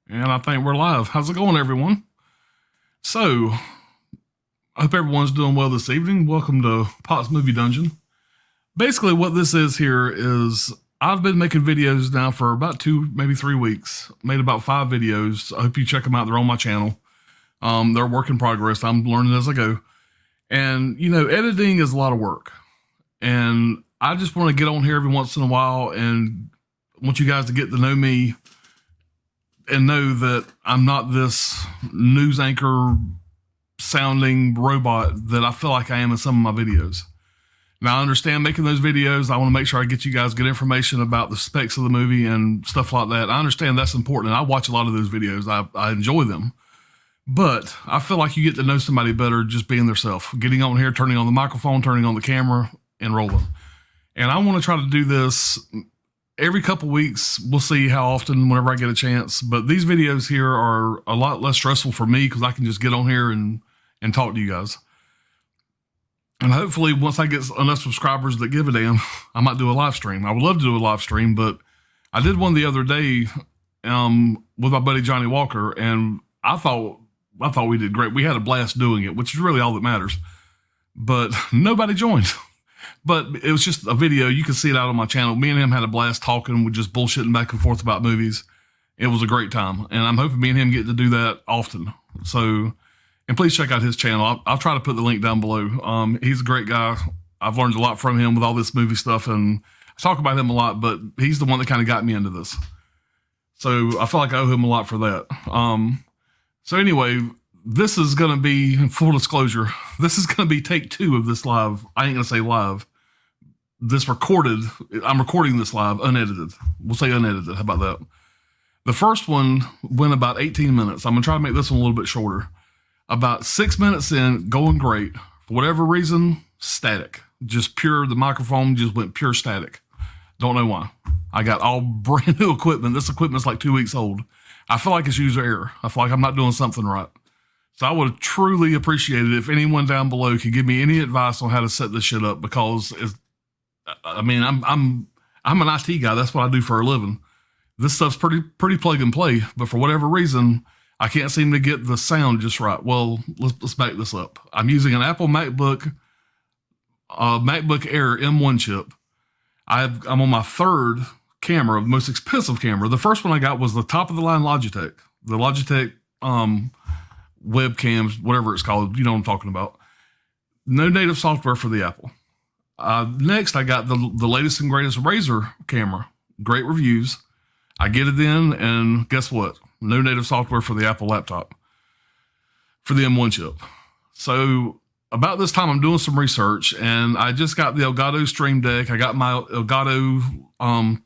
And I think we're live. How's it going, everyone? So, I hope everyone's doing well this evening. Welcome to Pot's Movie Dungeon. Basically, what this is here is I've been making videos now for about 2, maybe 3 weeks. Made about 5 videos. I hope you check them out. They're on my channel. They're a work in progress. I'm learning as I go. And, editing is a lot of work. And I just want to get on here every once in a while and want you guys to get to know me and know that I'm not this news anchor sounding robot that I feel like I am in some of my videos. Now, I understand making those videos. I want to make sure I get you guys good information about the specs of the movie and stuff like that. I understand that's important, and I watch a lot of those videos. I enjoy them. But I feel like you get to know somebody better just being their self, getting on here, turning on the microphone, turning on the camera, and rolling. And I want to try to do this every couple weeks. We'll see how often, whenever I get a chance. But these videos here are a lot less stressful for me because I can just get on here and talk to you guys. And hopefully, once I get enough subscribers that give a damn, I might do a live stream. I would love to do a live stream, but I did one the other day with my buddy Johnny Walker, and I thought we did great. We had a blast doing it, which is really all that matters. But nobody joined. But it was just a video. You can see it out on my channel. Me and him had a blast talking. We're just bullshitting back and forth about movies. It was a great time. And I'm hoping me and him get to do that often. So, and please check out his channel. I'll try to put the link down below. He's a great guy. I've learned a lot from him with all this movie stuff. And I talk about him a lot, but he's the one that kind of got me into this. So I feel like I owe him a lot for that. So anyway, this is going to be, full disclosure, this is going to be take 2 of this live. I ain't going to say live. This recorded, I'm recording this live, unedited. We'll say unedited. How about that? The first one went about 18 minutes. I'm going to try to make this one a little bit shorter. About 6 minutes in, going great. For whatever reason, static. Just pure, the microphone just went pure static. Don't know why. I got all brand new equipment. This equipment's like 2 weeks old. I feel like it's user error. I feel like I'm not doing something right. So I would truly appreciate it if anyone down below could give me any advice on how to set this shit up, because I'm an IT guy. That's what I do for a living. This stuff's pretty plug and play, but for whatever reason, I can't seem to get the sound just right. Well, let's back this up. I'm using an Apple MacBook Air M1 chip. I'm on my 3rd camera, the most expensive camera. The first one I got was the top of the line Logitech. The Logitech webcams, whatever it's called. You know what I'm talking about. No native software for the Apple. Next, I got the latest and greatest Razer camera. Great reviews. I get it in, and guess what? No native software for the Apple laptop for the M1 chip. So about this time, I'm doing some research, and I just got the Elgato Stream Deck. I got my Elgato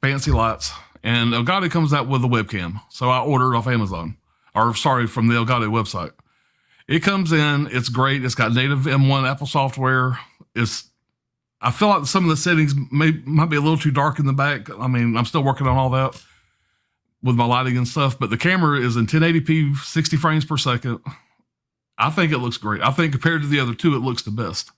fancy lights, and Elgato comes out with a webcam. So I ordered off Amazon, from the Elgato website. It comes in, it's great. It's got native M1 Apple software. I feel like some of the settings might be a little too dark in the back. I mean, I'm still working on all that with my lighting and stuff, but the camera is in 1080p, 60 frames per second. I think it looks great. I think compared to the other 2, it looks the best.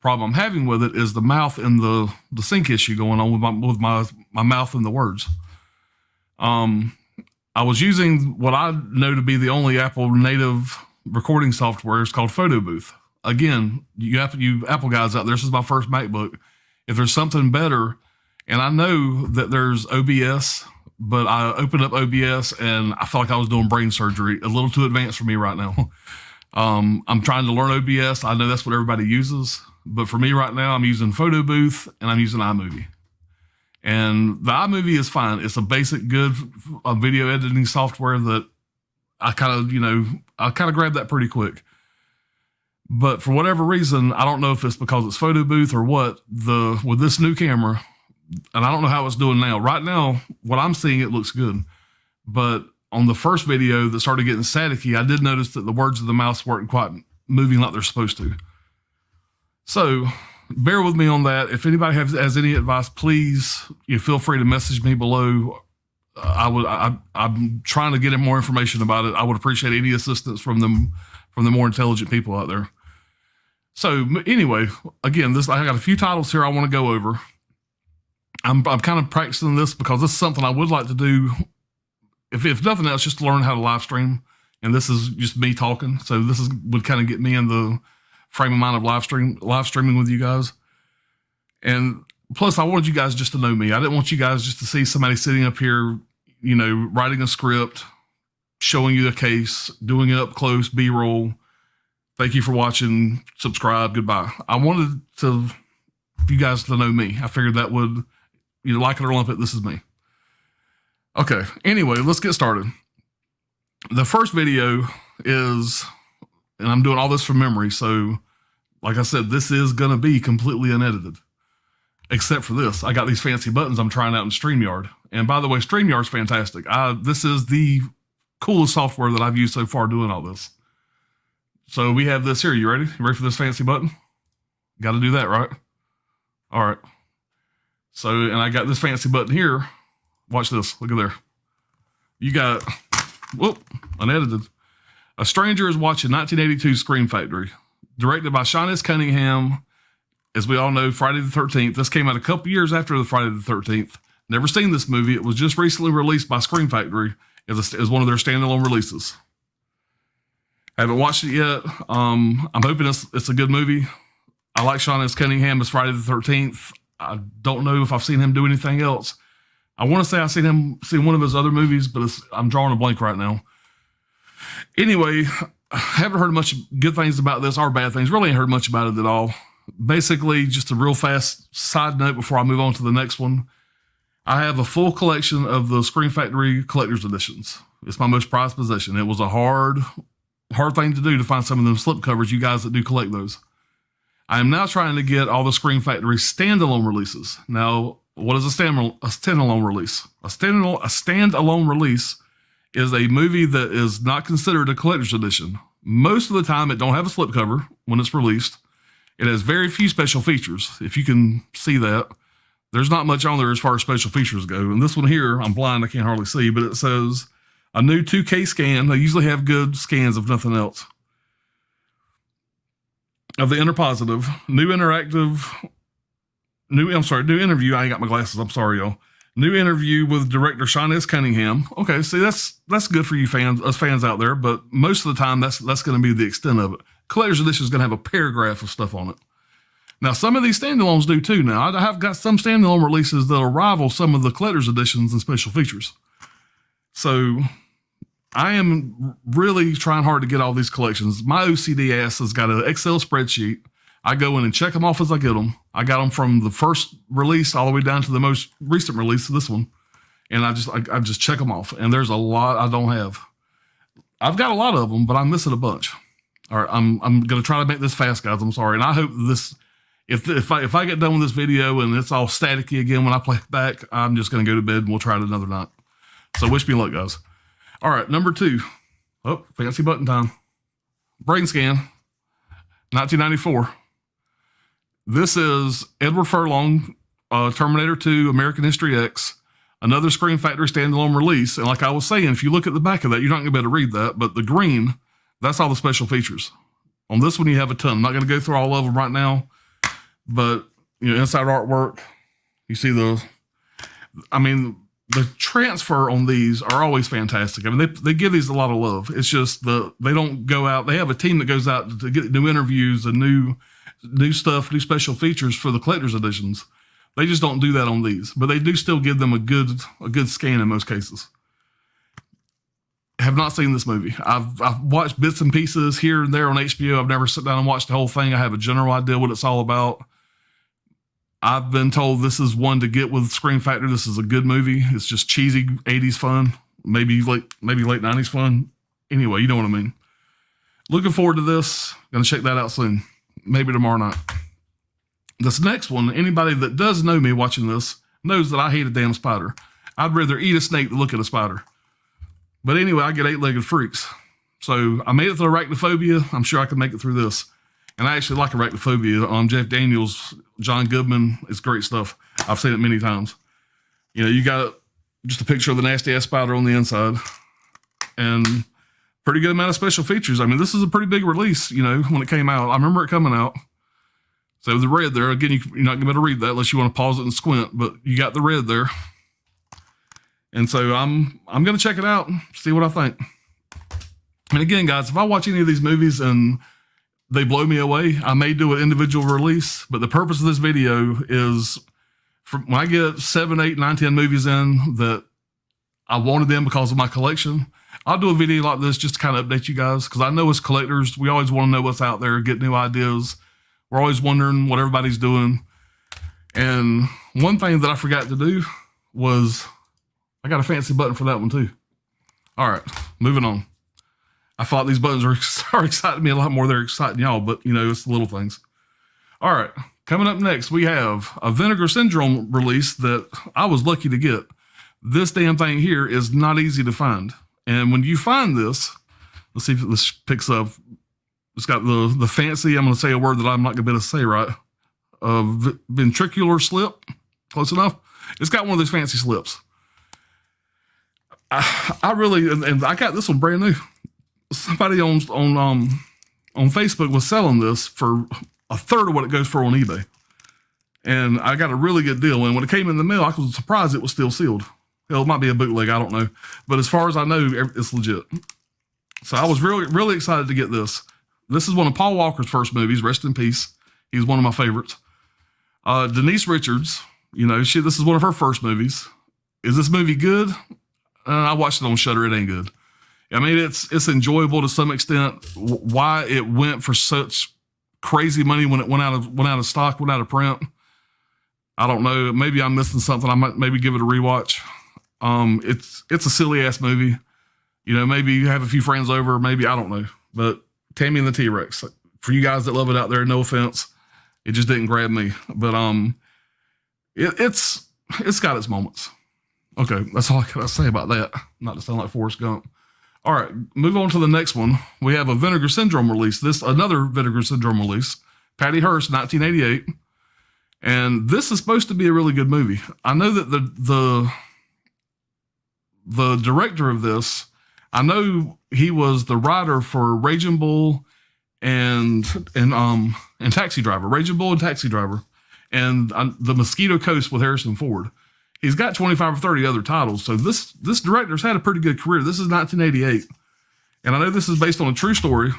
Problem I'm having with it is the mouth and the sync issue going on with my mouth and the words. I was using what I know to be the only Apple native recording software. It's called Photo Booth. Again, you Apple guys out there, this is my first MacBook. If there's something better, and I know that there's OBS, but I opened up OBS and I felt like I was doing brain surgery. A little too advanced for me right now. I'm trying to learn OBS. I know that's what everybody uses, but for me right now, I'm using Photo Booth and I'm using iMovie. And the iMovie is fine. It's a basic, good video editing software that I kind of grabbed that pretty quick. But for whatever reason, I don't know if it's because it's Photo Booth or what, with this new camera, and I don't know how it's doing now. Right now, what I'm seeing, it looks good. But on the first video that started getting staticky, I did notice that the words of the mouse weren't quite moving like they're supposed to. So bear with me on that. If anybody has any advice, please feel free to message me below. I'm trying to get more information about it. I would appreciate any assistance from the more intelligent people out there. So anyway, again, I got a few titles here I want to go over. I'm kind of practicing this because this is something I would like to do if nothing else, just to learn how to live stream. And this is just me talking. So this would kind of get me in the frame of mind of live streaming with you guys. And plus, I wanted you guys just to know me. I didn't want you guys just to see somebody sitting up here, you know, writing a script, showing you a case, doing it up close, B-roll. Thank you for watching. Subscribe. Goodbye. I wanted you guys to know me. I figured that would, you know, like it or lump it, this is me. Okay. Anyway, let's get started. The first video is, and I'm doing all this from memory, so like I said, this is going to be completely unedited. Except for this. I got these fancy buttons I'm trying out in StreamYard. And by the way, StreamYard's fantastic. This is the coolest software that I've used so far doing all this. So we have this here. You ready? You ready for this fancy button? Got to do that, right? All right. So, and I got this fancy button here. Watch this. Look at there. You got, whoop, unedited. A Stranger is Watching 1982 Scream Factory. Directed by Sean S. Cunningham. As we all know, Friday the 13th. This came out a couple years after the Friday the 13th. Never seen this movie. It was just recently released by Scream Factory as one of their standalone releases. I haven't watched it yet. I'm hoping it's a good movie. I like Sean S. Cunningham as Friday the 13th. I don't know if I've seen him do anything else. I want to say I've seen one of his other movies, but I'm drawing a blank right now. Anyway, I haven't heard much good things about this or bad things. Really ain't heard much about it at all. Basically, just a real fast side note before I move on to the next one. I have a full collection of the Scream Factory collector's editions. It's my most prized possession. It was a hard thing to do to find some of them slipcovers, you guys that do collect those. I am now trying to get all the Scream Factory standalone releases. Now, what is a standalone release? A standalone release is a movie that is not considered a collector's edition. Most of the time, it don't have a slipcover when it's released. It has very few special features. If you can see that, there's not much on there as far as special features go. And this one here, I'm blind, I can't hardly see, but it says a new 2K scan. They usually have good scans if nothing else. Of the Interpositive, new interview. I ain't got my glasses. I'm sorry, y'all. New interview with director Sean S. Cunningham. Okay, see, that's good for you fans, us fans out there, but most of the time that's going to be the extent of it. Collector's edition is going to have a paragraph of stuff on it. Now, some of these standalones do too. Now, I have got some standalone releases that'll rival some of the collector's editions and special features. So, I am really trying hard to get all these collections. My OCD ass has got an Excel spreadsheet. I go in and check them off as I get them. I got them from the first release all the way down to the most recent release of this one. And I just check them off. And there's a lot I don't have. I've got a lot of them, but I'm missing a bunch. All right, I'm going to try to make this fast, guys. I'm sorry. And I hope this, if I get done with this video and it's all staticky again when I play it back, I'm just going to go to bed and we'll try it another night. So wish me luck, guys. All right, number 2. Oh, fancy button time. Brain Scan, 1994. This is Edward Furlong, Terminator 2, American History X, another Scream Factory standalone release. And like I was saying, if you look at the back of that, you're not going to be able to read that, but the green, that's all the special features. On this one, you have a ton. I'm not going to go through all of them right now, but you know, inside artwork, you see the transfer on these are always fantastic. I mean, they give these a lot of love. It's just they don't go out. They have a team that goes out to get new interviews and new stuff, new special features for the collector's editions. They just don't do that on these, but they do still give them a good scan in most cases. Have not seen this movie. I've watched bits and pieces here and there on HBO. I've never sat down and watched the whole thing. I have a general idea what it's all about. I've been told this is one to get with Scream Factory. This is a good movie. It's just cheesy 80s fun, maybe late 90s fun. Anyway, you know what I mean. Looking forward to this. Gonna check that out soon. Maybe tomorrow night. This next one, anybody that does know me watching this knows that I hate a damn spider. I'd rather eat a snake than look at a spider. But anyway, I get 8-legged freaks. So I made it through arachnophobia. I'm sure I can make it through this. And I actually like arachnophobia. Jeff Daniels, John Goodman, it's great stuff. I've seen it many times. You know, you got just a picture of the nasty ass spider on the inside. And pretty good amount of special features. I mean, this is a pretty big release, you know, when it came out. I remember it coming out. So the red there, again, you're not going to be able to read that unless you want to pause it and squint, but you got the red there. And so I'm going to check it out, see what I think. And again, guys, if I watch any of these movies and they blow me away, I may do an individual release, but the purpose of this video is when I get 7, 8, 9, 10 movies in that I wanted them because of my collection, I'll do a video like this just to kind of update you guys, because I know as collectors, we always want to know what's out there, get new ideas. We're always wondering what everybody's doing. And one thing that I forgot to do was I got a fancy button for that one too. All right, moving on. I thought these buttons are exciting me a lot more than they're exciting y'all, but you know, it's the little things. All right, coming up next, we have a Vinegar Syndrome release that I was lucky to get. This damn thing here is not easy to find. And when you find this, let's see if this picks up. It's got the fancy, I'm going to say a word that I'm not going to be able to say right. Ventricular slip, close enough. It's got one of those fancy slips. I really, and I got this one brand new. Somebody on Facebook was selling this for a third of what it goes for on eBay. And I got a really good deal. And when it came in the mail, I was surprised it was still sealed. Hell, it might be a bootleg, I don't know. But as far as I know, it's legit. So I was really, really excited to get this. This is one of Paul Walker's first movies, rest in peace. He's one of my favorites. Denise Richards, you know, this is one of her first movies. Is this movie good? I watched it on Shudder. It ain't good. I mean, it's enjoyable to some extent. Why it went for such crazy money when it went out of stock, went out of print, I don't know. Maybe I'm missing something. I might maybe give it a rewatch. It's a silly ass movie. You know, maybe you have a few friends over, maybe, I don't know. But Tammy and the T-Rex, for you guys that love it out there, no offense, it just didn't grab me. But it's got its moments. Okay, that's all I gotta say about that. Not to sound like Forrest Gump. All right, move on to the next one. We have a Vinegar Syndrome release. Another Vinegar Syndrome release. Patty Hearst, 1988. And this is supposed to be a really good movie. I know that the director of this, I know he was the writer for Raging Bull and Taxi Driver. Raging Bull and Taxi Driver. And The Mosquito Coast with Harrison Ford. He's got 25 or 30 other titles. So this director's had a pretty good career. This is 1988. And I know this is based on a true story.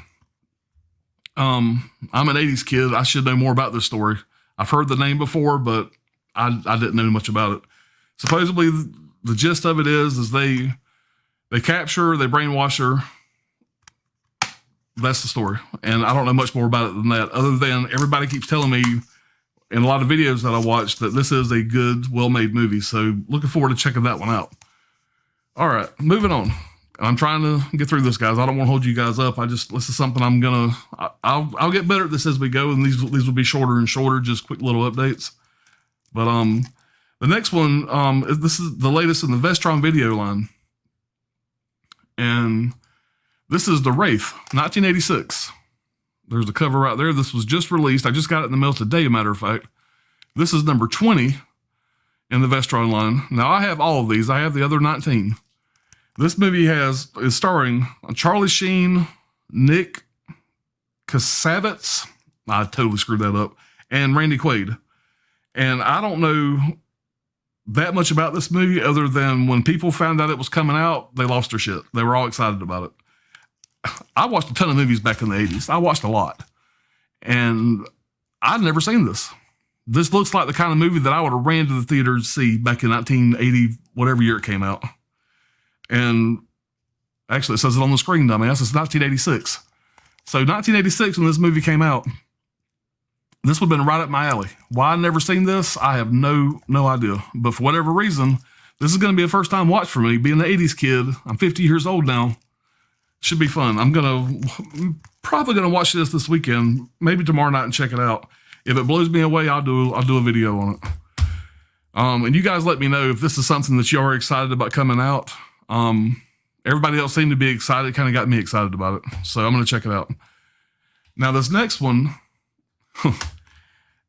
I'm an 80s kid. I should know more about this story. I've heard the name before, but I didn't know much about it. Supposedly, the gist of it is they capture her, they brainwash her. That's the story. And I don't know much more about it than that, other than everybody keeps telling me in a lot of videos that I watched that this is a good, well-made movie. So looking forward to checking that one out. All right, moving on. I'm trying to get through this, guys. I don't want to hold you guys up. This is something I'll get better at this as we go, and these will be shorter and shorter, just quick little updates. But the next one, this is the latest in the Vestrom video line. And this is The Wraith, 1986. There's the cover right there. This was just released. I just got it in the mail today, matter of fact. This is number 20 in the Vestron line. Now, I have all of these. I have the other 19. This movie is starring Charlie Sheen, Nick Cassavetes. I totally screwed that up. And Randy Quaid. And I don't know that much about this movie other than when people found out it was coming out, they lost their shit. They were all excited about it. I watched a ton of movies back in the 80s. I watched a lot. And I'd never seen this. This looks like the kind of movie that I would have ran to the theater to see back in 1980, whatever year it came out. And actually, it says it on the screen, dumbass. It's 1986. So 1986, when this movie came out, this would have been right up my alley. Why I've never seen this, I have no idea. But for whatever reason, this is going to be a first-time watch for me. Being an 80s kid, I'm 50 years old now. Should be fun. I'm probably gonna watch this weekend, maybe tomorrow night, and check it out. If it blows me away, I'll do a video on it. And you guys let me know if this is something that you are excited about coming out. Everybody else seemed to be excited. Kind of got me excited about it. So I'm gonna check it out. Now this next one.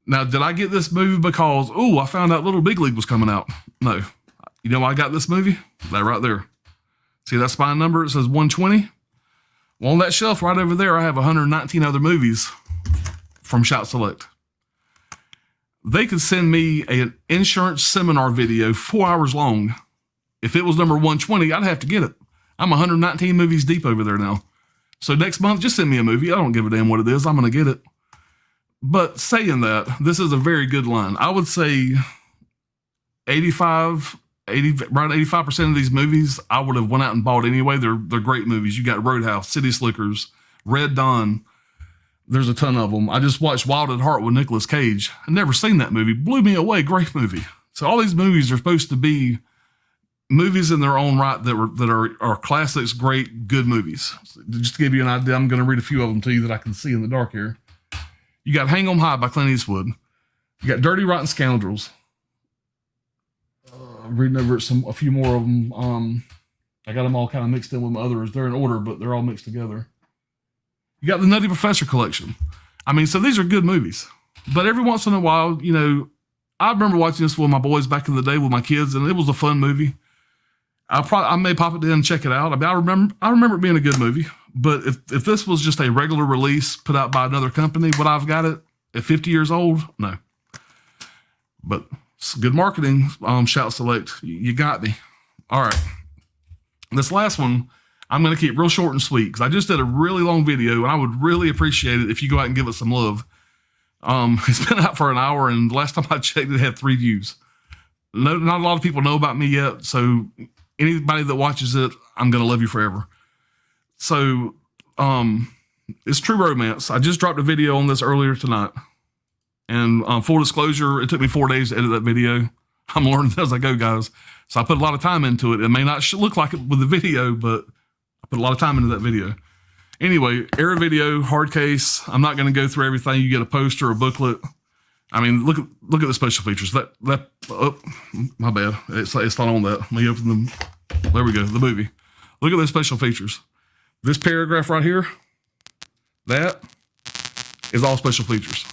Now, did I get this movie because I found out Little Big League was coming out? No. You know why I got this movie? That right there. See that spine number? It says 120. Well, on that shelf right over there, I have 119 other movies from Shout Select. They could send me an insurance seminar video 4 hours long If it was number 120, I'd have to get it. I'm 119 movies deep over there now. So next month, just send me a movie. I don't give a damn what it is. I'm going to get it. But saying that, this is a very good line. I would say around 85% of these movies I would have went out and bought anyway. They're great movies. You got Roadhouse, City Slickers, Red Dawn. There's a ton of them. I just watched Wild at Heart with Nicolas Cage. I've never seen that movie. Blew me away. Great movie. So all these movies are supposed to be movies in their own right that are classics, great, good movies. So just to give you an idea, I'm going to read a few of them to you that I can see in the dark here. You got Hang 'em High by Clint Eastwood. You got Dirty Rotten Scoundrels. I'm reading over a few more of them. I got them all kind of mixed in with my others. They're in order, but they're all mixed together. You got the Nutty Professor collection. I mean, so these are good movies. But every once in a while, you know, I remember watching this with my boys back in the day with my kids, and it was a fun movie. I may pop it in and check it out. I mean, I remember it being a good movie. But if this was just a regular release put out by another company, would I've got it at 50 years old? No. But it's good marketing. Shout Select, you got me. All right. This last one, I'm going to keep real short and sweet because I just did a really long video, and I would really appreciate it if you go out and give it some love. It's been out for an hour, and the last time I checked, it had 3 views. No, not a lot of people know about me yet, so anybody that watches it, I'm going to love you forever. So, it's True Romance. I just dropped a video on this earlier tonight. And full disclosure, it took me 4 days to edit that video. I'm learning as I go, guys. So I put a lot of time into it. It may not look like it with the video, but I put a lot of time into that video. Anyway, Era Video, hard case. I'm not going to go through everything. You get a poster, a booklet. I mean, look at the special features. Oh, my bad. It's not on that. Let me open them. There we go. The movie. Look at those special features. This paragraph right here, that is all special features.